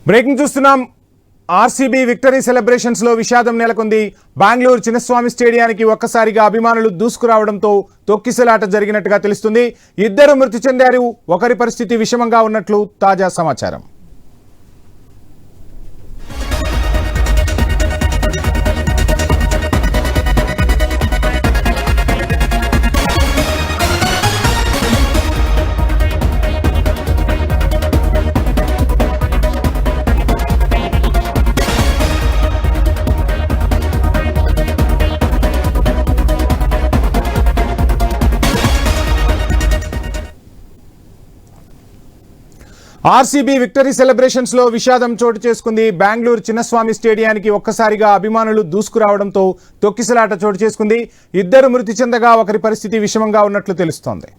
Breaking చూస్తున్నాం. RCB victory celebrations లో విషాదం నెలకొంది. బెంగళూరు చిన్నస్వామి స్టేడియానికి ఒక్కసారిగా అభిమానులు దూసుకురావడంతో తొక్కిసలాట జరిగినట్టుగా తెలుస్తుంది. ఇద్దరు మృతి చెందారు. ఒకరి పరిస్థితి విషమంగా ఉన్నట్లు తాజా సమాచారం. ఆర్సీబీ విక్టరీ సెలబ్రేషన్స్ లో విషాదం చోటు చేసుకుంది. బెంగళూరు చిన్నస్వామి స్టేడియానికి ఒక్కసారిగా అభిమానులు దూసుకురావడంతో తొక్కిసలాట చోటు చేసుకుంది. ఇద్దరు మృతి చెందగా ఒకరి పరిస్థితి విషమంగా ఉన్నట్లు తెలుస్తోంది.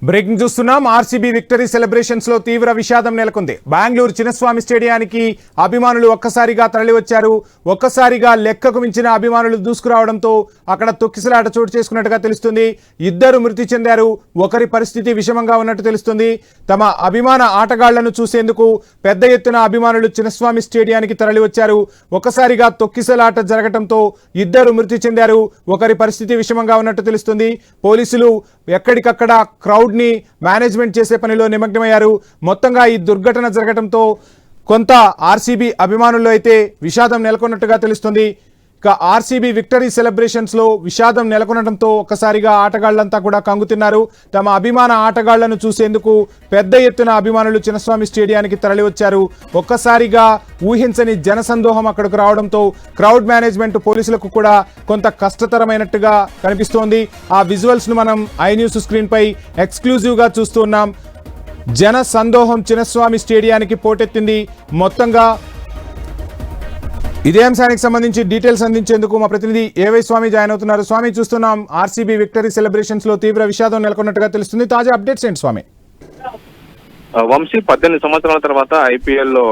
బ్రేకింగ్ చూస్తున్నాం. ఆర్సీబీ విక్టరీ సెలబ్రేషన్స్ లో తీవ్ర విషాదం నెలకొంది. బెంగళూరు చిన్నస్వామి స్టేడియానికి అభిమానులు ఒక్కసారిగా తరలివచ్చారు. ఒక్కసారిగా లెక్కకు మించిన అభిమానులు దూసుకురావడంతో అక్కడ తొక్కిసలాట చోటు చేసుకున్నట్టుగా తెలుస్తుంది. ఇద్దరు మృతి చెందారు. ఒకరి పరిస్థితి విషమంగా ఉన్నట్టు తెలుస్తుంది. తమ అభిమాన ఆటగాళ్లను చూసేందుకు పెద్ద ఎత్తున అభిమానులు చిన్నస్వామి స్టేడియానికి తరలివచ్చారు. ఒక్కసారిగా తొక్కిసలాట జరగడంతో ఇద్దరు మృతి చెందారు. ఒకరి పరిస్థితి విషమంగా ఉన్నట్టు తెలుస్తుంది. పోలీసులు ఎక్కడికక్కడ క్రౌడ్ ని మేనేజ్మెంట్ చేసే పనిలో నిమగ్నమయ్యారు. మొత్తంగా ఈ దుర్ఘటన జరగడంతో కొంత ఆర్సీబీ అభిమానుల్లో అయితే విషాదం నెలకొన్నట్టుగా తెలుస్తుంది. ఇక ఆర్సీబీ విక్టరీ సెలబ్రేషన్స్ లో విషాదం నెలకొనడంతో ఒక్కసారిగా ఆటగాళ్లంతా కూడా కంగుతిన్నారు. తమ అభిమాన ఆటగాళ్లను చూసేందుకు పెద్ద ఎత్తున అభిమానులు చిన్నస్వామి స్టేడియానికి తరలివచ్చారు. ఒక్కసారిగా ఊహించని జనసందోహం అక్కడికి రావడంతో క్రౌడ్ మేనేజ్మెంట్ పోలీసులకు కూడా కొంత కష్టతరమైనట్టుగా కనిపిస్తోంది. ఆ విజువల్స్ ను మనం ఐ న్యూస్ స్క్రీన్ పై ఎక్స్క్లూజివ్ గా చూస్తున్నాం. జన సందోహం చిన్నస్వామి స్టేడియానికి పోటెత్తింది. మొత్తంగా ఇదే అంశానికి సంబంధించి డీటెయిల్స్ అందించేందుకు మా ప్రతినిధి ఏవై స్వామి జాయిన్ అవుతున్నారు. స్వామి, చూస్తున్నాం ఆర్సీబీ విక్టరీ సెలబ్రేషన్స్ లో తీవ్ర విషాదం నెలకొన్నట్టుగా తెలుస్తుంది. తాజా అప్డేట్స్ ఏంటి స్వామి? వంశీ 18 సంవత్సరాల తర్వాత ఐపీఎల్ లో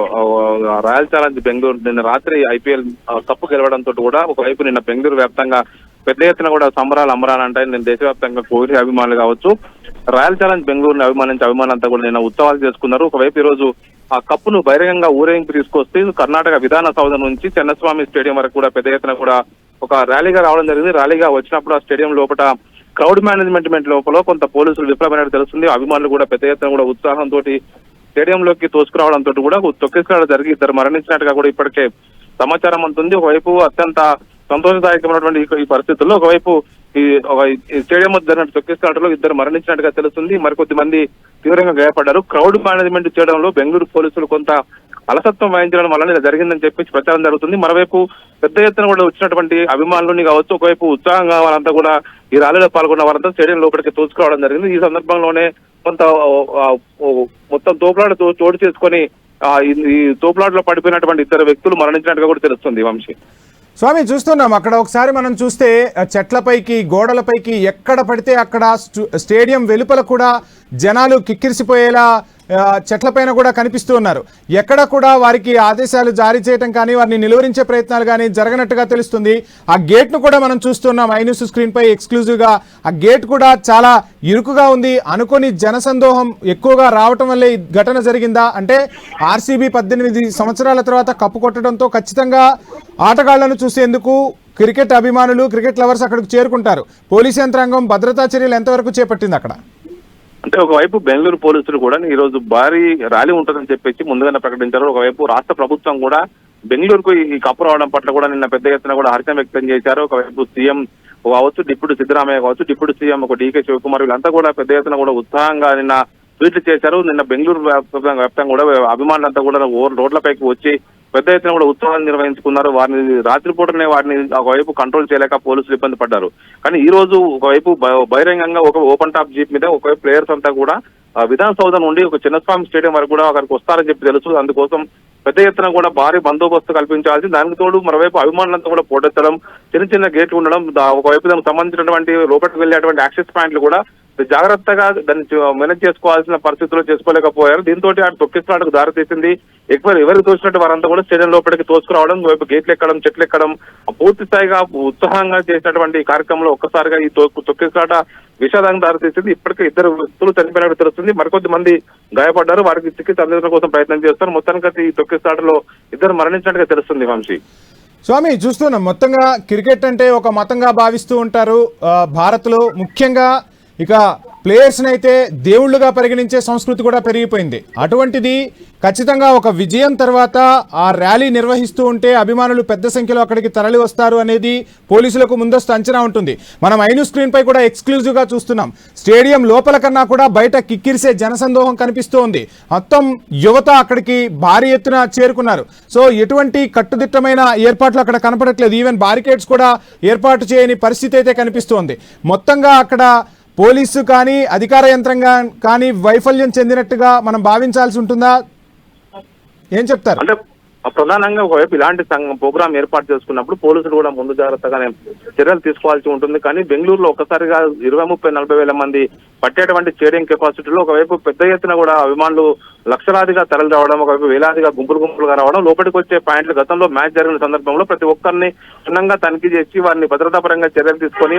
రాయల్ ఛాలెంజ్ బెంగళూరు నిన్న రాత్రి ఐపీఎల్ కప్పు గెలవడంతో కూడా ఒకవైపు నిన్న బెంగళూరు వ్యాప్తంగా పెద్ద ఎత్తున కూడా సంబరాలు అంబరాలంటాయి. నిన్న దేశవ్యాప్తంగా కోహ్లీ అభిమానులు కావచ్చు, రాయల్ ఛాలెంజ్ బెంగళూరుని అభిమానించే అభిమానులంతా కూడా నిన్న ఉత్సవాలు చేసుకున్నారు. ఒకవైపు ఈ రోజు ఆ కప్పును బహిరంగంగా ఊరేగింపు తీసుకొస్తే కర్ణాటక విధాన సౌధ నుంచి చిన్నస్వామి స్టేడియం వరకు కూడా పెద్ద ఎత్తున కూడా ఒక ర్యాలీగా రావడం జరిగింది. ర్యాలీగా వచ్చినప్పుడు ఆ స్టేడియం లోపల క్రౌడ్ మేనేజ్మెంట్ లోపల కొంత పోలీసులు విఫలమైనట్టు తెలుస్తుంది. అభిమానులు కూడా పెద్ద ఎత్తున కూడా ఉత్సాహంతో స్టేడియంలోకి తోసుకురావడంతో కూడా తొక్కిసలాట జరిగి ఇద్దరు మరణించినట్టుగా కూడా ఇప్పటికే సమాచారం అందుతుంది. ఒకవైపు అత్యంత సంతోషదాయకమైనటువంటి ఈ పరిస్థితుల్లో ఒకవైపు ఈ స్టేడియం జరిగిన తొక్కిసలాటలో ఇద్దరు మరణించినట్టుగా తెలుస్తుంది. మరికొద్ది మంది తీవ్రంగా గాయపడ్డారు. క్రౌడ్ మేనేజ్మెంట్ చేయడంలో బెంగళూరు పోలీసులు కొంత అలసత్వం వహించడం వల్ల ఇలా జరిగిందని చెప్పి ప్రచారం జరుగుతుంది. మరోవైపు పెద్ద ఎత్తున కూడా వచ్చినటువంటి అభిమానులని కావచ్చు, ఒకవైపు ఉత్సాహంగా వారంతా కూడా ఈ ర్యాలీలో పాల్గొన్న వారంతా స్టేడియం లోపలికి తోచుకోవడం జరిగింది. ఈ సందర్భంలోనే కొంత మొత్తం తోపులాట చోటు చేసుకొని ఈ తోపులాటలో పడిపోయినటువంటి ఇద్దరు వ్యక్తులు మరణించినట్టుగా కూడా తెలుస్తుంది. వంశీ, స్వామి, చూస్తున్నాం అక్కడ ఒకసారి మనం చూస్తే చెట్లపైకి గోడలపైకి ఎక్కడ పడితే అక్కడ స్టేడియం వెలుపల కూడా జనాలు కిక్కిరిసిపోయేలా చెట్లపైన కూడా కనిపిస్తూ ఉన్నారు. ఎక్కడ కూడా వారికి ఆదేశాలు జారీ చేయడం కానీ వారిని నిలువరించే ప్రయత్నాలు కానీ జరగనట్టుగా తెలుస్తుంది. ఆ గేట్ ను కూడా మనం చూస్తున్నాం ఐ న్యూస్ స్క్రీన్ పై ఎక్స్క్లూజివ్ గా. ఆ గేట్ కూడా చాలా ఇరుకుగా ఉంది. అనుకోని జనసందోహం ఎక్కువగా రావటం వల్లే ఈ ఘటన జరిగిందా? అంటే ఆర్సీబీ 18 సంవత్సరాల తర్వాత కప్పు కొట్టడంతో ఖచ్చితంగా ఆటగాళ్లను చూసేందుకు క్రికెట్ అభిమానులు, క్రికెట్ లవర్స్ అక్కడికి చేరుకుంటారు. పోలీస్ యంత్రాంగం భద్రతా చర్యలు ఎంతవరకు చేపట్టింది అక్కడ? అంటే ఒకవైపు బెంగళూరు పోలీసులు కూడా ఈ రోజు భారీ ర్యాలీ ఉంటుందని చెప్పేసి ముందుగానే ప్రకటించారు. ఒకవైపు రాష్ట్ర ప్రభుత్వం కూడా బెంగళూరుకు ఈ కప్పు రావడం పట్ల కూడా నిన్న పెద్ద ఎత్తున కూడా హర్షం వ్యక్తం చేశారు. ఒకవైపు సీఎం కావచ్చు, డిప్యూటీ సిద్ధరామయ్య కావచ్చు, డిప్యూటీ సీఎం డీకే శివకుమార్ వీళ్ళంతా కూడా పెద్ద ఎత్తున కూడా ఉత్సాహంగా నిన్న ట్వీట్లు చేశారు. నిన్న బెంగళూరు వ్యాప్తంగా కూడా అభిమానులంతా కూడా రోడ్లపైకి వచ్చి పెద్ద ఎత్తున కూడా ఉత్సవాలు నిర్వహించుకున్నారు. వారిని రాత్రిపూటనే వారిని ఒకవైపు కంట్రోల్ చేయలేక పోలీసులు ఇబ్బంది పడ్డారు. కానీ ఈ రోజు ఒకవైపు బహిరంగంగా ఒక ఓపెన్ టాప్ జీప్ మీద ఒకవైపు ప్లేయర్స్ అంతా కూడా విధాన సౌధ నుండి ఒక చిన్నస్వామి స్టేడియం వరకు కూడా అక్కడికి వస్తారని చెప్పి తెలుసు. అందుకోసం పెద్ద ఎత్తున కూడా భారీ బందోబస్తు కల్పించాల్సి, దానికి తోడు మరోవైపు అభిమానులంతా కూడా పోటెత్తడం, చిన్న చిన్న గేట్లు ఉండడం, ఒకవైపు దానికి సంబంధించినటువంటి లోపలికి వెళ్ళేటువంటి యాక్సెస్ పాయింట్లు కూడా జాగ్రత్తగా దాన్ని మేనేజ్ చేసుకోవాల్సిన పరిస్థితుల్లో చేసుకోలేకపోయారు. దీంతో అటు తొక్కిసలాటకు దారితీసింది. ఎవరికి తోచినట్టు వారంతా కూడా స్టేడియం లోపలికి తోసుకురావడం, వైపు గేట్లు ఎక్కడం, చెట్లు ఎక్కడం, పూర్తి స్థాయిగా ఉత్సాహంగా చేసినటువంటి కార్యక్రమంలో ఒక్కసారిగా ఈ తొక్కిసలాట విషాదానికి దారితీసింది. ఇప్పటికే 2 వ్యక్తులు చనిపోయినట్టు తెలుస్తుంది. మరికొద్ది మంది గాయపడ్డారు. వారికి చికిత్స అందించడం కోసం ప్రయత్నం చేస్తారు. మొత్తానికి ఈ తొక్కిసలాటలో 2 మరణించినట్టుగా తెలుస్తుంది. వంశీ, స్వామి, చూస్తున్నాం మొత్తంగా క్రికెట్ అంటే ఒక మతంగా భావిస్తూ ఉంటారు భారత్లో. ముఖ్యంగా ఇక ప్లేయర్స్ని అయితే దేవుళ్ళుగా పరిగణించే సంస్కృతి కూడా పెరిగిపోయింది. అటువంటిది ఖచ్చితంగా ఒక విజయం తర్వాత ఆ ర్యాలీ నిర్వహిస్తూ ఉంటే అభిమానులు పెద్ద సంఖ్యలో అక్కడికి తరలి వస్తారు అనేది పోలీసులకు ముందస్తు అంచనా ఉంటుంది. మనం ఐన్యూస్ స్క్రీన్పై కూడా ఎక్స్క్లూజివ్గా చూస్తున్నాం. స్టేడియం లోపల కన్నా కూడా బయట కిక్కిరిసే జనసందోహం కనిపిస్తూ ఉంది. మొత్తం యువత అక్కడికి భారీ ఎత్తున చేరుకున్నారు. సో ఎటువంటి కట్టుదిట్టమైన ఏర్పాట్లు అక్కడ కనపడట్లేదు. ఈవెన్ బారికేడ్స్ కూడా ఏర్పాటు చేయని పరిస్థితి అయితే కనిపిస్తోంది. మొత్తంగా అక్కడ పోలీసు కానీ అధికార యంత్రాంగం కానీ వైఫల్యం చెందినట్టుగా మనం భావించాల్సి ఉంటుందా? ఏం చెప్తారు? అంటే ప్రధానంగా ఒకవైపు ఇలాంటి ప్రోగ్రామ్ ఏర్పాటు చేసుకున్నప్పుడు పోలీసులు కూడా ముందు జాగ్రత్తగానే చర్యలు తీసుకోవాల్సి ఉంటుంది. కానీ బెంగళూరులో ఒక్కసారిగా 20-30-40 వేల మంది పట్టేటువంటి స్టేడియం కెపాసిటీలో ఒకవైపు పెద్ద ఎత్తున కూడా అభిమానులు లక్షలాదిగా తరలి రావడం, ఒకవైపు వేలాదిగా గుంపులుగా రావడం, లోపలికి వచ్చే పాయింట్లు గతంలో మ్యాచ్ జరిగిన సందర్భంలో ప్రతి ఒక్కరిని క్షుణ్ణంగా తనిఖీ చేసి వారిని భద్రతాపరంగా చర్యలు తీసుకొని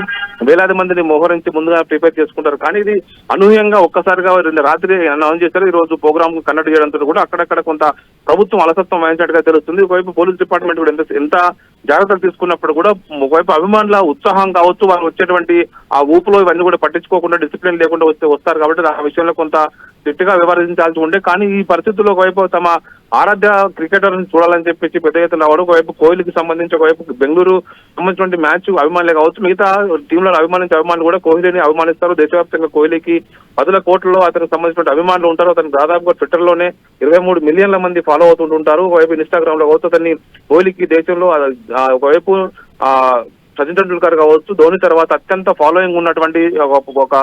వేలాది మందిని మోహరించి ముందుగా ప్రిపేర్ చేసుకుంటారు. కానీ ఇది అనూహ్యంగా ఒక్కసారిగా రాత్రి అనౌన్స్ చేశారు. ఈ రోజు ప్రోగ్రామ్ కండక్ట్ చేయడంతో కూడా అక్కడక్కడ కొంత ప్రభుత్వం అలసత్వం వహించినట్టుగా తెలుస్తుంది. ఒకవైపు పోలీస్ డిపార్ట్మెంట్ కూడా ఎంత జాగ్రత్తలు తీసుకున్నప్పుడు కూడా ఒకవైపు అభిమానుల ఉత్సాహం కావచ్చు, వారు వచ్చేటువంటి ఆ ఊపులో ఇవన్నీ కూడా పట్టించుకోకుండా డిసిప్లిన్ లేకుండా వస్తారు. కాబట్టి ఆ విషయంలో కొంత గట్టిగా వ్యవహరించాల్సి ఉండే. కానీ ఈ పరిస్థితుల్లో ఒకవైపు తమ ఆరాధ్య క్రికెటర్ చూడాలని చెప్పేసి పెద్ద ఎత్తున రావడం, ఒకవైపు కోహ్లీకి సంబంధించి, ఒకవైపు బెంగళూరు సంబంధించినటువంటి మ్యాచ్ అభిమానులే కావచ్చు, మిగతా టీంలో అభిమానించే అభిమానులు కూడా కోహ్లీని అభిమానిస్తారు. దేశవ్యాప్తంగా కోహ్లీకి 10 కోట్లలో అతనికి సంబంధించిన అభిమానులు ఉంటారు. అతను దాదాపుగా ట్విట్టర్ లోనే 23 మిలియన్ల మంది ఫాలో అవుతుంటారు. ఒకవైపు ఇన్స్టాగ్రామ్ లో కావచ్చు, అతన్ని కోహ్లీకి దేశంలో ఒకవైపు సచిన్ టెండూల్కర్ కావచ్చు, ధోని తర్వాత అత్యంత ఫాలోయింగ్ ఉన్నటువంటి ఒక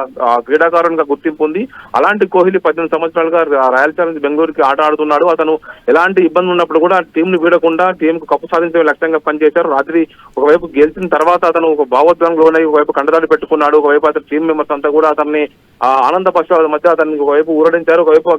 క్రీడాకారునిగా గుర్తింపు ఉంది. అలాంటి కోహ్లీ 18 సంవత్సరాలుగా రాయల్ ఛాలెంజ్ బెంగళూరుకి ఆట ఆడుతున్నాడు. అతను ఎలాంటి ఇబ్బంది ఉన్నప్పుడు కూడా టీం ను వీడకుండా టీంకు కప్పు సాధించే లక్ష్యంగా పనిచేశారు. రాత్రి ఒకవైపు గెలిచిన తర్వాత అతను ఒక భావోద్వేగంలో ఒకవైపు కండదాడి పెట్టుకున్నాడు. ఒకవైపు అతను టీం మెంబర్స్ అంతా కూడా అతన్ని ఆనంద పశ్చాల మధ్య అతన్ని ఒకవైపు ఊరడించారు. ఒకవైపు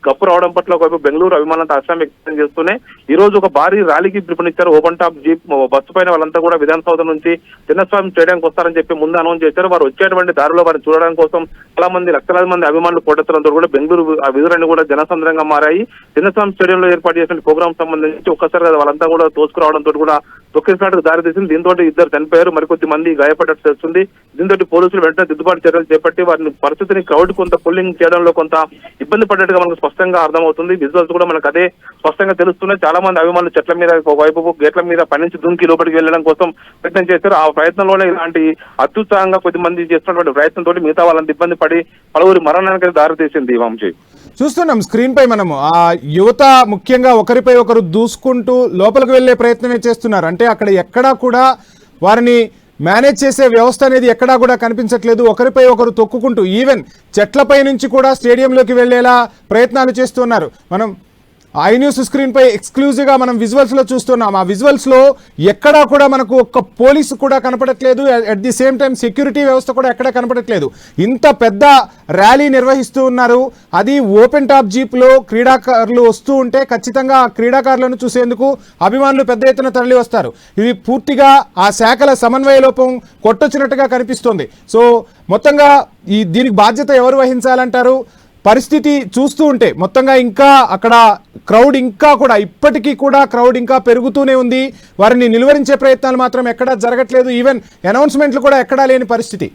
కప్పు రావడం పట్ల ఒకవైపు బెంగళూరు అభిమానులంతా హర్షం వ్యక్తం చేస్తూనే ఈ రోజు ఒక భారీ ర్యాలీకి పిలుపునిచ్చారు. ఓపెన్ టాప్ జీప్ బస్సు పైన వాళ్ళంతా కూడా విధాన సౌధ నుంచి చిన్నస్వామి స్టేడియంకి వస్తారని చెప్పి ముందు అనౌన్స్ చేశారు. వారు వచ్చేటువంటి దారిలో వారిని చూడడం కోసం చాలా మంది లక్షలాది మంది అభిమానులు పోటెత్తడంతో కూడా బెంగళూరు విధులన్నీ కూడా జనసంద్రంగా మారాయి. చిన్నస్వామి స్టేడియంలో ఏర్పాటు చేసిన ప్రోగ్రామ్ సంబంధించి ఒక్కసారిగా వాళ్ళంతా కూడా తోసుకురావడంతో కూడా తొక్కిసలాటకు దారితీసింది. దీంతో 2 చనిపోయారు, మరికొద్ది మంది గాయపడ్డట్టు తెలుస్తుంది. దీంతో పోలీసులు వెంటనే దిద్దుబాటు చర్యలు చేపట్టి వారిని పరిస్థితిని క్రౌడ్ కొంత పుల్లింగ్ చేయడంలో కొంత ఇబ్బంది పడ్డట్టుగా మనకు స్పష్టంగా అర్థమవుతుంది. విజువల్స్ కూడా మనకు అదే స్పష్టంగా తెలుస్తున్నాయి. చాలా మంది అభిమానులు చెట్ల మీద, ఒకవైపు గేట్ల మీద పనించి దుంకి లోపలికి వెళ్ళడం కోసం ప్రయత్నం చేశారు. ఆ ప్రయత్నంలోనే ఇలాంటి అత్యుత్సాహంగా కొద్ది మంది చేస్తున్నటువంటి ప్రయత్నంతో మిగతా వాళ్ళని ఇబ్బంది పడి పలువురి మరణానికి దారితీసింది. వంశీ, చూస్తున్నాం స్క్రీన్ పై మనము ఆ యువత ముఖ్యంగా ఒకరిపై ఒకరు దూసుకుంటూ లోపలికి వెళ్లే ప్రయత్నమే చేస్తున్నారు. అంటే అక్కడ ఎక్కడా కూడా వారిని మేనేజ్ చేసే వ్యవస్థ అనేది ఎక్కడా కూడా కనిపించట్లేదు. ఒకరిపై ఒకరు తొక్కుకుంటూ ఈవెన్ చెట్లపై నుంచి కూడా స్టేడియంలోకి వెళ్లేలా ప్రయత్నాలు చేస్తున్నారు. మనం ఐన్యూస్ స్క్రీన్ పై ఎక్స్క్లూజివ్గా మనం విజువల్స్ లో చూస్తున్నాం. ఆ విజువల్స్ లో ఎక్కడా కూడా మనకు ఒక్క పోలీసు కూడా కనపడట్లేదు. At the same time security వ్యవస్థ కూడా ఎక్కడా కనపడట్లేదు. ఇంత పెద్ద ర్యాలీ నిర్వహిస్తూ ఉన్నారు. అది ఓపెన్ టాప్ జీప్ లో క్రీడాకారులు వస్తూ ఉంటే ఖచ్చితంగా ఆ క్రీడాకారులను చూసేందుకు అభిమానులు పెద్ద ఎత్తున తరలి వస్తారు. ఇది పూర్తిగా ఆ శాఖల సమన్వయ లోపం కొట్టొచ్చినట్టుగా కనిపిస్తోంది. సో మొత్తంగా దీనికి బాధ్యత ఎవరు వహించాలంటారు? పరిస్థితి చూస్తూ ఉంటే మొత్తంగా ఇంకా అక్కడ క్రౌడ్ ఇంకా కూడా ఇప్పటికీ కూడా క్రౌడ్ ఇంకా పెరుగుతూనే ఉంది. వారిని నిలువరించే ప్రయత్నాలు మాత్రం ఎక్కడా జరగట్లేదు. ఈవెన్ అనౌన్స్మెంట్లు కూడా ఎక్కడా లేని పరిస్థితి.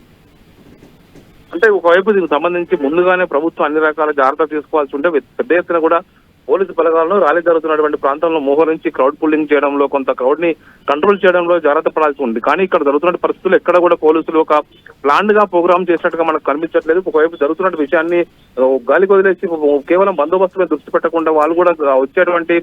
అంటే ఒకవైపు దీనికి సంబంధించి ముందుగానే ప్రభుత్వం అన్ని రకాల జాగ్రత్తలు తీసుకోవాల్సి ఉంటే పెద్ద ఎత్తున కూడా పోలీసు బలగాలను ర్యాలీ జరుగుతున్నటువంటి ప్రాంతంలో మోహరించి క్రౌడ్ పుల్లింగ్ చేయడంలో, కొంత క్రౌడ్ ని కంట్రోల్ చేయడంలో జాగ్రత్త పడాల్సి ఉంది. కానీ ఇక్కడ జరుగుతున్న పరిస్థితులు ఎక్కడ కూడా పోలీసులు ఒక ప్లాన్ గా ప్రోగ్రామ్ చేసినట్టుగా మనకు కనిపించట్లేదు. ఒకవైపు జరుగుతున్న విషయాన్ని గాలికి వదిలేసి కేవలం బందోబస్తు మీద దృష్టి పెట్టకుండా వాళ్ళు కూడా వచ్చేటువంటి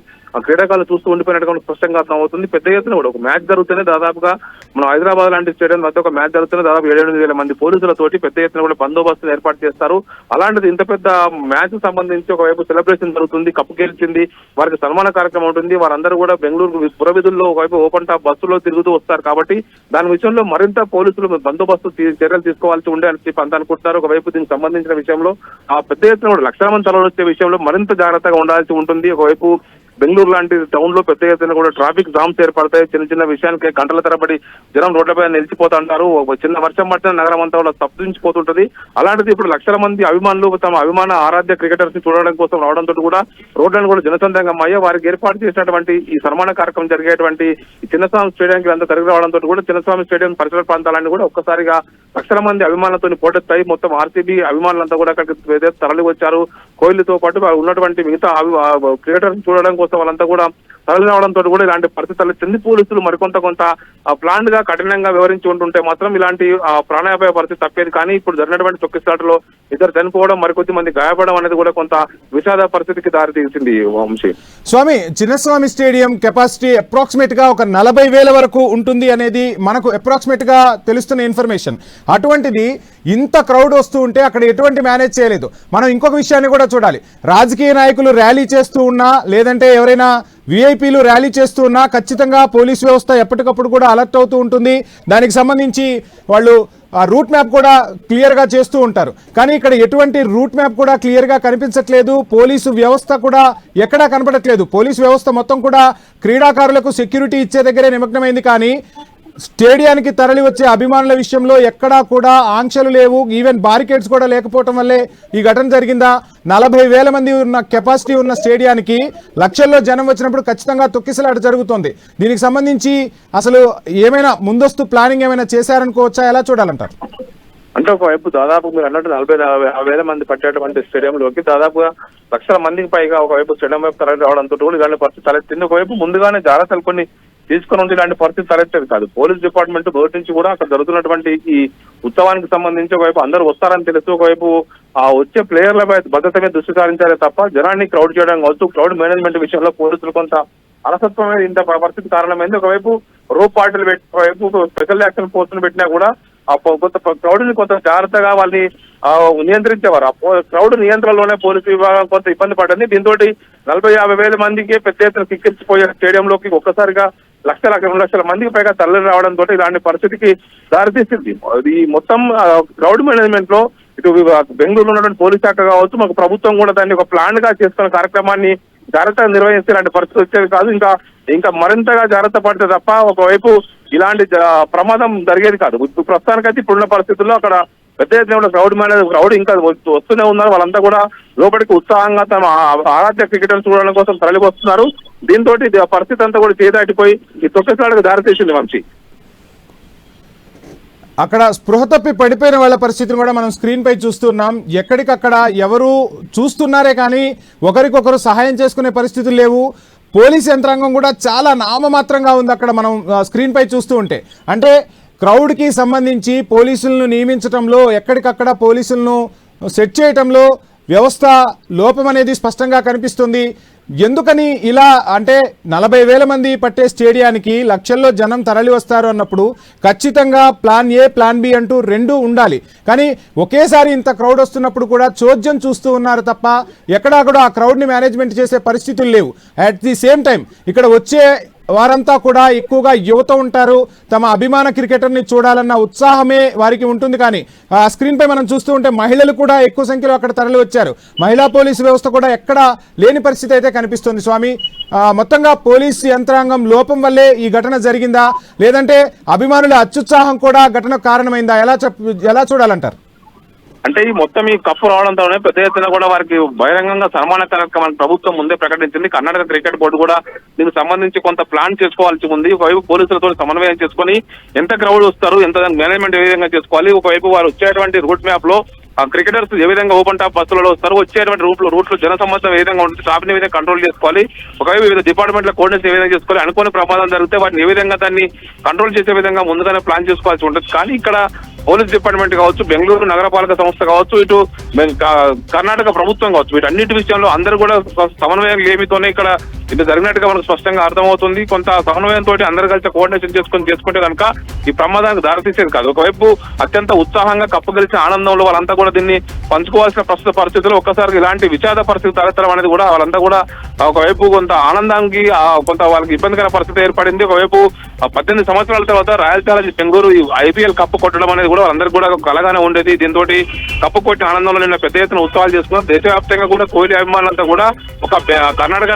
క్రీడాకారులు చూస్తూ ఉండిపోయినట్టుగా స్పష్టంగా అర్థమవుతుంది. పెద్ద ఎత్తున కూడా ఒక మ్యాచ్ జరుగుతూనే దాదాపుగా మనం హైదరాబాద్ లాంటి స్టేడియం వద్ద ఒక మ్యాచ్ జరుగుతూనే దాదాపు 7-8 వేల మంది పోలీసులతోటి పెద్ద ఎత్తున కూడా బందోబస్తును ఏర్పాటు చేస్తారు. అలాంటిది ఇంత పెద్ద మ్యాచ్ సంబంధించి ఒకవైపు సెలబ్రేషన్ జరుగుతుంది, కప్పు గెలిచింది, వారికి సన్మాన కార్యక్రమం ఉంటుంది. వారందరూ కూడా బెంగళూరు పురవీధుల్లో ఒకవైపు ఓపెన్ టాప్ బస్సులో తిరుగుతూ వస్తారు కాబట్టి దాని విషయంలో మరింత పోలీసులు బందోబస్తు చర్యలు తీసుకోవాల్సి ఉండే అని చెప్పి అంత అనుకుంటున్నారు. ఒకవైపు దీనికి సంబంధించిన విషయంలో ఆ పెద్ద ఎత్తున కూడా లక్షల మంది తరలి వచ్చే విషయంలో మరింత జాగ్రత్తగా ఉండాల్సి ఉంటుంది. ఒకవైపు బెంగళూరు లాంటి టౌన్ లో పెద్ద ఎత్తున కూడా ట్రాఫిక్ జామ్స్ ఏర్పడతాయి. చిన్న చిన్న విషయానికి గంటల తరబడి జనం రోడ్లపై నిలిచిపోతుంటారు. చిన్న వర్షం పట్టిన నగరం అంతా కూడా తప్పించిపోతుంటది. అలాంటిది ఇప్పుడు లక్షల మంది అభిమానులు తమ అభిమాన ఆరాధ్య క్రికెటర్స్ ని చూడడం కోసం రావడంతో కూడా రోడ్లను కూడా జనసంద్రంగా అయ్యాయి. వారికి ఏర్పాటు చేసినటువంటి ఈ సన్మాన కార్యక్రమం జరిగేటువంటి ఈ చిన్నస్వామి స్టేడియంకి అంతా తరలి రావడంతో కూడా చిన్నస్వామి స్టేడియం పరిసర ప్రాంతాలన్నీ కూడా ఒక్కసారిగా లక్షల మంది అభిమానులతో పోటెత్తాయి. మొత్తం ఆర్సీబీ అభిమానులంతా కూడా అక్కడికి తరలి వచ్చారు. కోహ్లీతో పాటు ఉన్నటువంటి మిగతా క్రికెటర్స్ చూడడం కోసం వాళ్ళంతా కూడా తరలి రావడంతో కూడా ఇలాంటి పరిస్థితులు చెంది పోలీసులు మరికొంత ప్లాన్ గా కఠినంగా వివరించి ఉంటుంటే మాత్రం ఇలాంటి ప్రాణాపాయ పరిస్థితి తప్పేది. కానీ ఇప్పుడు జరిగినటువంటి తొక్కిసలాటలో ఇద్దరు చనిపోవడం, మరికొద్ది మంది గాయపడడం అనేది కూడా కొంత విషాద పరిస్థితికి దారితీసింది. వంశీ, స్వామి, చిన్నస్వామి స్టేడియం కెపాసిటీ అప్రాక్సిమేట్ గా ఒక 40,000 వరకు ఉంటుంది అనేది మనకు అప్రాక్సిమేట్ గా తెలుస్తున్న ఇన్ఫర్మేషన్. అటువంటిది ఇంత క్రౌడ్ వస్తూ ఉంటే అక్కడ ఎటువంటి మేనేజ్ చేయలేదు. మనం ఇంకొక విషయాన్ని కూడా చూడాలి. రాజకీయ నాయకులు ర్యాలీ చేస్తూ ఉన్నా, లేదంటే ఎవరైనా విఐపీలు ర్యాలీ చేస్తూ ఉన్నా ఖచ్చితంగా పోలీస్ వ్యవస్థ ఎప్పటికప్పుడు కూడా అలర్ట్ అవుతూ ఉంటుంది. దానికి సంబంధించి వాళ్ళు ఆ రూట్ మ్యాప్ కూడా క్లియర్గా చేస్తూ ఉంటారు. కానీ ఇక్కడ ఎటువంటి రూట్ మ్యాప్ కూడా క్లియర్గా కనిపించట్లేదు. పోలీసు వ్యవస్థ కూడా ఎక్కడా కనపడట్లేదు. పోలీసు వ్యవస్థ మొత్తం కూడా క్రీడాకారులకు సెక్యూరిటీ ఇచ్చే దగ్గరే నిమగ్నమైంది. కానీ స్టేడియానికి తరలి వచ్చే అభిమానుల విషయంలో ఎక్కడా కూడా ఆంక్షలు లేవు. ఈవెన్ బారికేడ్స్ కూడా లేకపోవటం వల్లే ఈ ఘటన జరిగిందా? 40,000 మంది ఉన్న కెపాసిటీ ఉన్న స్టేడియానికి లక్షల్లో జనం వచ్చినప్పుడు ఖచ్చితంగా తొక్కిసలాట జరుగుతుంది. దీనికి సంబంధించి అసలు ఏమైనా ముందస్తు ప్లానింగ్ ఏమైనా చేశారనుకోవచ్చా? ఎలా చూడాలంటారు? అంటే ఒకవైపు దాదాపు మీరు అన్నట్టు 40,000 మంది పట్టేటువంటి స్టేడియంలోకి దాదాపుగా లక్షల మందికి పైగా ఒకవైపు స్టేడియం వైపు తరలి రావడంతో కూడా ఇలాంటి పరిస్థితి తలెత్తింది. ఒకవైపు ముందుగానే జాగ్రత్తలు కొన్ని తీసుకుని ఉంటే ఇలాంటి పరిస్థితి తలెత్తేది కాదు. పోలీస్ డిపార్ట్మెంట్ మొదటి నుంచి కూడా అక్కడ జరుగుతున్నటువంటి ఈ ఉత్సవానికి సంబంధించి ఒకవైపు అందరూ వస్తారని తెలుసు, ఒకవైపు ఆ వచ్చే ప్లేయర్లపై భద్రత మీద దృష్టి సారించారే తప్ప జనాన్ని క్రౌడ్ చేయడం కావచ్చు, క్రౌడ్ మేనేజ్మెంట్ విషయంలో పోలీసులు కొంత అలసత్వమే ఇంత పరిస్థితి కారణమైంది. ఒకవైపు రోప్ పార్టీలు పెట్టి, ఒకవైపు స్పెషల్ యాక్షన్ ఫోర్స్ పెట్టినా కూడా ఆ కొంత క్రౌడ్ ని కొంత జాగ్రత్తగా వాళ్ళని నియంత్రించేవారు. ఆ క్రౌడ్ నియంత్రణలోనే పోలీసు విభాగం కొంత ఇబ్బంది పడింది. దీంతో 40,000-50,000 మందికి పెద్ద ఎత్తున కిక్కిరిచిపోయే స్టేడియంలోకి ఒక్కసారిగా 1,00,000-2 లక్షల మందికి పైగా తరలి రావడంతో ఇలాంటి పరిస్థితికి దారితీసింది. ఈ మొత్తం క్రౌడ్ మేనేజ్మెంట్ లో ఇటు బెంగళూరులో ఉన్నటువంటి పోలీస్ శాఖ కావచ్చు, మాకు ప్రభుత్వం కూడా దాన్ని ఒక ప్లాన్ గా చేసుకున్న కార్యక్రమాన్ని జాగ్రత్తగా నిర్వహిస్తే ఇలాంటి పరిస్థితి వచ్చేది కాదు. ఇంకా మరింతగా జాగ్రత్త పడితే తప్ప ఒకవైపు ఇలాంటి ప్రమాదం జరిగేది కాదు. ప్రస్తుతానికైతే ఇప్పుడున్న పరిస్థితుల్లో అక్కడ పెద్ద ఎత్తున క్రౌడ్ ఇంకా వస్తూనే ఉన్నారు. వాళ్ళంతా కూడా లోపలికి ఉత్సాహంగా తమ ఆరాధ్య క్రికెటర్స్ చూడడం కోసం తరలి వస్తున్నారు. దీంతో పరిస్థితి అంతా కూడా చేదాటిపోయి ఈ తొక్కిసలాటకు దారితీసింది. వంశీ, అక్కడ స్పృహ తప్పి పడిపోయిన వాళ్ళ పరిస్థితిని కూడా మనం స్క్రీన్ పై చూస్తున్నాం. ఎక్కడికక్కడ ఎవరు చూస్తున్నారే కానీ ఒకరికొకరు సహాయం చేసుకునే పరిస్థితులు లేవు. పోలీస్ యంత్రాంగం కూడా చాలా నామమాత్రంగా ఉంది అక్కడ మనం స్క్రీన్ పై చూస్తూ ఉంటే. అంటే క్రౌడ్కి సంబంధించి పోలీసులను నియమించడంలో, ఎక్కడికక్కడ పోలీసులను సెట్ చేయటంలో వ్యవస్థ లోపం అనేది స్పష్టంగా కనిపిస్తుంది. ఎందుకని ఇలా అంటే 40,000 మంది పట్టే స్టేడియానికి లక్షల్లో జనం తరలి వస్తారు అన్నప్పుడు ఖచ్చితంగా ప్లాన్ ఏ, ప్లాన్ బి అంటూ రెండూ ఉండాలి. కానీ ఒకేసారి ఇంత క్రౌడ్ వస్తున్నప్పుడు కూడా చోద్యం చూస్తూ ఉన్నారు తప్ప ఎక్కడా కూడా ఆ క్రౌడ్ని మేనేజ్మెంట్ చేసే పరిస్థితులు లేవు. అట్ ది సేమ్ టైం ఇక్కడ వచ్చే వారంతా కూడా ఎక్కువగా యువత ఉంటారు. తమ అభిమాన క్రికెటర్ని చూడాలన్న ఉత్సాహమే వారికి ఉంటుంది. కానీ ఆ స్క్రీన్ పై మనం చూస్తూ ఉంటే మహిళలు కూడా ఎక్కువ సంఖ్యలో అక్కడ తరలి వచ్చారు. మహిళా పోలీసు వ్యవస్థ కూడా ఎక్కడా లేని పరిస్థితి అయితే కనిపిస్తుంది. స్వామి, మొత్తంగా పోలీసు యంత్రాంగం లోపం వల్లే ఈ ఘటన జరిగిందా, లేదంటే అభిమానుల అత్యుత్సాహం కూడా ఘటనకు కారణమైందా? ఎలా చూడాలంటారు? అంటే ఈ మొత్తం ఈ కప్పు రావడంతోనే పెద్ద ఎత్తున కూడా వారికి బహిరంగంగా సన్మాన కార్యక్రమాన్ని ప్రభుత్వం ముందే ప్రకటించింది. కర్ణాటక క్రికెట్ బోర్డు కూడా దీనికి సంబంధించి కొంత ప్లాన్ చేసుకోవాల్సి ఉంది. ఒకవైపు పోలీసులతో సమన్వయం చేసుకుని ఎంత క్రౌడ్ వస్తారు, ఎంత మేనేజ్మెంట్ ఏ విధంగా చేసుకోవాలి, ఒకవైపు వారు వచ్చేటువంటి రూట్ మ్యాప్ లో ఆ క్రికెటర్స్ ఏ విధంగా ఓపెన్ టాప్ బస్సులలో వస్తారు, వచ్చేటువంటి రూట్లు జనసమ్మతం ఏ విధంగా ఉంటుంది, ట్రాఫిక్ ఏ విధంగా కంట్రోల్ చేసుకోవాలి, ఒకవైపు వివిధ డిపార్ట్మెంట్ల కోఆర్డినేషన్ ఏ విధంగా చేసుకోవాలి, అనుకోని ప్రమాదం జరిగితే వాటిని ఏ విధంగా దాన్ని కంట్రోల్ చేసే విధంగా ముందుగానే ప్లాన్ చేసుకోవాల్సి ఉంటుంది. కానీ ఇక్కడ పోలీస్ డిపార్ట్మెంట్ కావచ్చు, బెంగళూరు నగరపాలక సంస్థ కావచ్చు, ఇటు కర్ణాటక ప్రభుత్వం కావచ్చు, వీటన్నిటి విషయంలో అందరూ కూడా సమన్వయం లేమితోనే ఇక్కడ ఇది జరిగినట్టుగా మనకు స్పష్టంగా అర్థమవుతుంది. కొంత సమన్వయంతో అందరు కలిసి కోఆర్డినేషన్ చేసుకుంటే కనుక ఈ ప్రమాదానికి దారితీసేది కాదు. ఒకవైపు అత్యంత ఉత్సాహంగా కప్పు గెలిచిన ఆనందంలో వాళ్ళంతా కూడా దీన్ని పంచుకోవాల్సిన ప్రస్తుత పరిస్థితుల్లో ఒక్కసారి ఇలాంటి విషాద పరిస్థితి తలెత్తడం అనేది కూడా వాళ్ళంతా కూడా ఒకవైపు కొంత ఆనందానికి కొంత వాళ్ళకి ఇబ్బందికర పరిస్థితి ఏర్పడింది. ఒకవైపు 18 సంవత్సరాల తర్వాత royal challenge Bengaluru IPL cup కొట్టడం అనేది కూడా వాళ్ళందరికీ కూడా కలగానే ఉండేది. దీంతో కప్పు కొట్టిన ఆనందంలో నిన్న పెద్ద ఎత్తున ఉత్సవాలు చేసుకున్నారు. దేశవ్యాప్తంగా కూడా కోహ్లీ అభిమానులంతా కూడా ఒక కర్ణాటక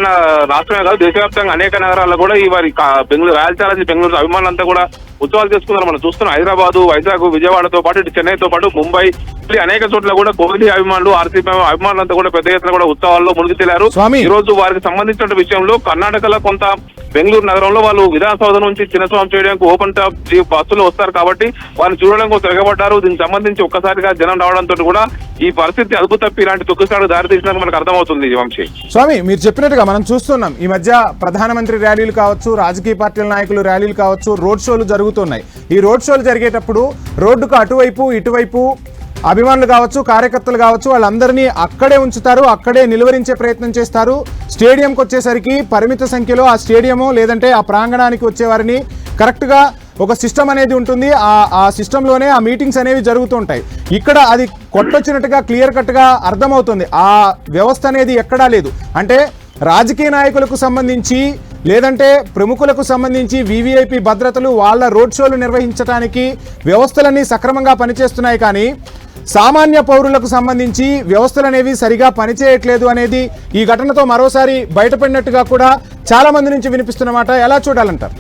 రాష్ట్రమే కాదు దేశవ్యాప్తంగా అనేక నగరాల్లో కూడా ఈ వారి బెంగళూరు రాయల్ ఛాలెంజ్ బెంగళూరు అభిమానులంతా కూడా ఉత్సవాలు చేసుకున్నారు. మనం చూస్తున్నాం హైదరాబాద్, వైజాగ్, విజయవాడతో పాటు ఇటు చెన్నైతో పాటు ముంబై అనేక చోట్ల కూడా కోహ్లీ అభిమానులు ఆర్సీబీ అభిమానులంతా కూడా పెద్ద ఎత్తున కూడా ఉత్సవాల్లో మునిగి తేలారు. ఈ రోజు వారికి సంబంధించిన విషయంలో కర్ణాటకలో కొంత బెంగళూరు నగరంలో వాళ్ళు విధానసౌధ నుంచి చిన్నస్వామి స్టేడియంకు ఓపెన్ టాప్ బస్సులు వస్తారు కాబట్టి వాళ్ళు చూడడానికి తిరగబడ్డారు. దీనికి సంబంధించి ఒక్కసారిగా జనం రావడంతో కూడా ఈ పరిస్థితి అదుపు తప్పి ఇలాంటి తొక్కుసాడు దారితీసినట్టు మనకు అర్థమవుతుంది. వంశీ, స్వామి, మీరు చెప్పినట్టుగా మనం చూస్తున్నాం ఈ మధ్య ప్రధానమంత్రి ర్యాలీలు కావచ్చు, రాజకీయ పార్టీల నాయకులు ర్యాలీలు కావచ్చు, రోడ్ షోలు జరుగుతున్నాయి. ఈ రోడ్ షోలు జరిగేటప్పుడు రోడ్డుకు అటువైపు ఇటువైపు అభిమానులు కావచ్చు, కార్యకర్తలు కావచ్చు, వాళ్ళందరినీ అక్కడే ఉంచుతారు, అక్కడే నిలువరించే ప్రయత్నం చేస్తారు. స్టేడియంకి వచ్చేసరికి పరిమిత సంఖ్యలో ఆ స్టేడియము లేదంటే ఆ ప్రాంగణానికి వచ్చేవారిని కరెక్ట్గా ఒక సిస్టమ్ అనేది ఉంటుంది. ఆ సిస్టంలోనే ఆ మీటింగ్స్ అనేవి జరుగుతుంటాయి. ఇక్కడ అది కొట్టొచ్చినట్టుగా క్లియర్ కట్గా అర్థమవుతుంది. ఆ వ్యవస్థ అనేది ఎక్కడా లేదు. అంటే రాజకీయ నాయకులకు సంబంధించి లేదంటే ప్రముఖులకు సంబంధించి వివిఐపి భద్రతలు వాళ్ళ రోడ్ షోలు నిర్వహించడానికి వ్యవస్థలన్నీ సక్రమంగా పనిచేస్తున్నాయి. కానీ సామాన్య పౌరులకు సంబంధించి వ్యవస్థలు అనేవి సరిగా పనిచేయట్లేదు అనేది ఈ ఘటనతో మరోసారి బయటపడినట్టుగా కూడా చాలా మంది నుంచి వినిపిస్తున్నమాట. ఎలా చూడాలంటారు?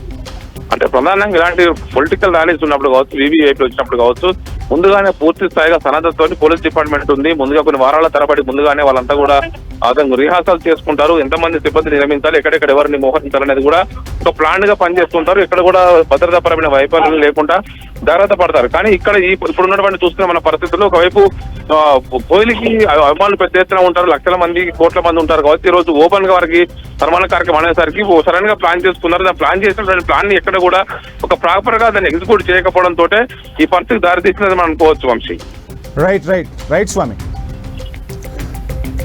అంటే ప్రధానంగా ఇలాంటి పొలిటికల్ ర్యాలీస్ ఉన్నప్పుడు కావచ్చు, వివిఐపీ వచ్చినప్పుడు కావచ్చు, ముందుగానే పూర్తి స్థాయిగా సన్నద్ధతో పోలీస్ డిపార్ట్మెంట్ ఉంది. ముందుగా కొన్ని వారాల తరబడి ముందుగానే వాళ్ళంతా కూడా రిహార్సల్ చేసుకుంటారు. ఎంతమంది సిబ్బంది నియమించాలి, ఎక్కడెక్కడ ఎవరిని మోహరించాలనేది కూడా ఒక ప్లాన్ గా పనిచేస్తుంటారు. ఇక్కడ కూడా భద్రతాపరమైన వైఫల్యం లేకుండా జాగ్రత్త పడతారు. కానీ ఇక్కడ ఇప్పుడు ఉన్నటువంటి చూస్తున్న మన పరిస్థితుల్లో ఒకవైపు కోహ్లీకి అభిమానులు పెద్ద ఎత్తున ఉంటారు, లక్షల మంది, కోట్ల మంది ఉంటారు కాబట్టి ఈ రోజు ఓపెన్ గా వారికి సన్మాన కార్యక్రమం అనేసరికి సడన్ గా ప్లాన్ చేసుకున్నారు. దాన్ని ప్లాన్ చేసినటువంటి ప్లాన్ ని ఎక్కడ కూడా ఒక ప్రాపర్ గా దాన్ని ఎగ్జిక్యూట్ చేయకపోవడంతో ఈ పరిస్థితి దారితీసినది మనం అనుకోవచ్చు. వంశీ, రైట్ స్వామి,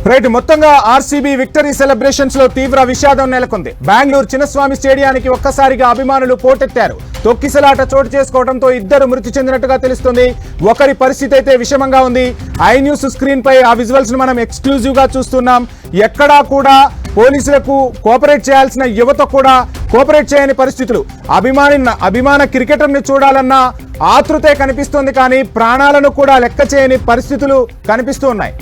రైట్. మొత్తంగా ఆర్సీబీ విక్టరీ సెలబ్రేషన్స్ లో తీవ్ర విషాదం నెలకొంది. బెంగళూరు చిన్నస్వామి స్టేడియానికి ఒక్కసారిగా అభిమానులు పోటెత్తారు. తొక్కిసలాట చోటు చేసుకోవడంతో ఇద్దరు మృతి చెందినట్టుగా తెలుస్తుంది. ఒకరి పరిస్థితి అయితే విషమంగా ఉంది. ఐ న్యూస్ స్క్రీన్ పై ఆ విజువల్స్ ను మనం ఎక్స్క్లూజివ్ గా చూస్తున్నాం. ఎక్కడా కూడా పోలీసులకు కోఆపరేట్ చేయాల్సిన యువత కూడా కోఆపరేట్ చేయని పరిస్థితులు. అభిమాన క్రికెటర్ని చూడాలన్న ఆతృతే కనిపిస్తోంది, కానీ ప్రాణాలను కూడా లెక్క చేయని పరిస్థితులు కనిపిస్తూ ఉన్నాయి.